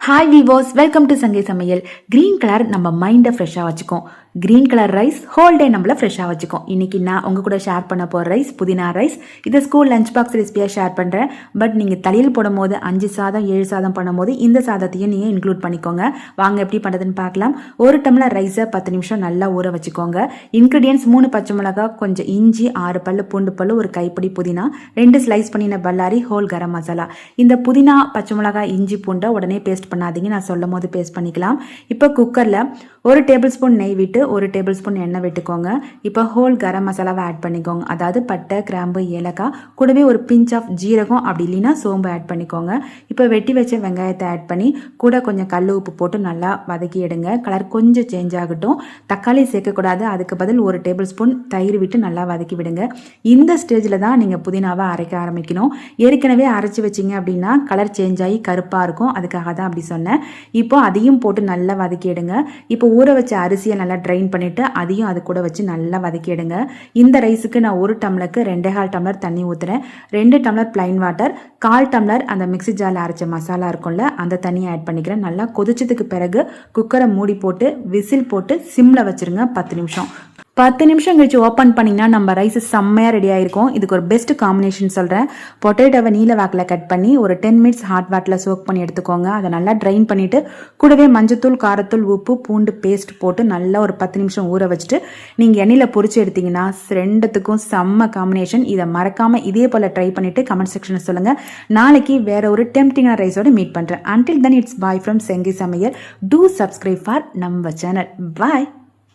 Hi viewers, welcome to சங்கை சமையல். Green colour நம்ம மைண்டை ஃப்ரெஷ்ஷாக வச்சுக்கோம். Green colour rice whole day நம்மள ஃப்ரெஷ்ஷாக வச்சுக்கோம். இன்றைக்கி நான் உங்கள் கூட ஷேர் பண்ண போகிற ரைஸ் புதினா ரைஸ். இதை ஸ்கூல் லஞ்ச் பாக்ஸ் ரெசிபியாக ஷேர் பண்ணுறேன். பட் நீங்கள் தலையில் போடும் போது 5 சாதம் 7 சாதம் பண்ணும்போது இந்த சாதத்தையும் நீங்கள் இன்க்ளூட் பண்ணிக்கோங்க. வாங்க எப்படி பண்ணுறதுன்னு பார்க்கலாம். ஒரு டம்ளர் ரைஸை 10 நிமிஷம் நல்லா ஊற வச்சுக்கோங்க. இன்க்ரீடியன்ஸ் 3 பச்சை மிளகாய், கொஞ்சம் இஞ்சி, 6 பல்லு பூண்டு பல்லு, ஒரு கைப்பிடி புதினா, 2 ஸ்லைஸ் பண்ணின பல்லாரி, ஹோல் கரம் மசாலா. இந்த புதினா, பச்சை மிளகாய், இஞ்சி, பூண்டை உடனே பேஸ்ட் பண்ணாதீங்க, நான் சொல்லும் போது பேஸ்ட் பண்ணிக்கலாம். இப்போ குக்கரில் 1 டேபிள் ஸ்பூன் நெய் விட்டு 1 டேபிள் ஸ்பூன் எண்ணெய் விட்டுக்கோங்க. இப்போ ஹோல் கரம் மசாலாவை ஆட் பண்ணிக்கோங்க. அதாவது பட்டை, கிராம்பு, ஏலக்காய், கூடவே ஒரு பிஞ்ச் ஆஃப் ஜீரகம், அப்படி இல்லைன்னா சோம்பு ஆட் பண்ணிக்கோங்க. இப்போ வெட்டி வச்ச வெங்காயத்தை ஆட் பண்ணி கூட கொஞ்சம் கல் உப்பு போட்டு நல்லா வதக்கி எடுங்க. கலர் கொஞ்சம் சேஞ்ச் ஆகட்டும். தக்காளி சேர்க்கக்கூடாது, அதுக்கு பதில் 1 டேபிள் ஸ்பூன் தயிர் விட்டு நல்லா வதக்கி விடுங்க. இந்த ஸ்டேஜில் தான் நீங்கள் புதினாவை அரைக்க ஆரம்பிக்கணும். ஏற்கனவே அரைச்சி வச்சிங்க அப்படின்னா கலர் சேஞ்ச் ஆகி கருப்பாக இருக்கும், அதுக்காக தான் அப்படி சொன்னேன். இப்போ அதையும் போட்டு நல்லா வதக்கி எடுங்க. இப்போ ஊற வச்ச அரிசியை நல்லா ட்ரைன் பண்ணிவிட்டு அதையும் அது கூட வச்சு நல்லா வதக்கி எடுங்க. இந்த ரைஸுக்கு நான் 1 டம்ளருக்கு 2.25 டம்ளர் தண்ணி ஊற்றுறேன். 2 டம்ளர் பிளைன் வாட்டர், 1/4 டம்ளர் அந்த மிக்ஸி ஜாரில் அரைச்ச மசாலா இருக்கும்ல, அந்த தண்ணியை ஆட் பண்ணிக்கிறேன். நல்லா கொதிச்சதுக்கு பிறகு குக்கரை மூடி போட்டு விசில் போட்டு சிம்மில் வச்சுருங்க 10 நிமிஷம். 10 நிமிஷம் கழிச்சு ஓப்பன் பண்ணிங்கன்னா நம்ம ரைஸ் செம்மையாக ரெடி ஆகிருக்கும். இதுக்கு ஒரு பெஸ்ட் காம்பினேஷன் சொல்கிறேன். பொட்டேட்டோவை நீல வாக்கில் கட் பண்ணி ஒரு 10 மினிட்ஸ் ஹாட் வாட்டரில் சோக் பண்ணி எடுத்துக்கோங்க. அதை நல்லா ட்ரைன் பண்ணிவிட்டு கூடவே மஞ்சத்தூள், காரத்தூள், உப்பு, பூண்டு பேஸ்ட் போட்டு நல்லா ஒரு 10 நிமிஷம் ஊற வச்சுட்டு நீங்கள் எண்ணெயில் பொரிச்சு எடுத்தீங்கன்னா ரெண்டுத்துக்கும் செம்ம காம்பினேஷன். இதை மறக்காமல் இதே போல் ட்ரை பண்ணிவிட்டு கமெண்ட் செக்ஷனில் சொல்லுங்கள். நாளைக்கு வேற ஒரு டெம்ப்டிங்கான ரைஸோடு மீட் பண்ணுறேன். Until then, it's bye from செங்கை சமையல். Do subscribe for நம்ம சேனல். Bye.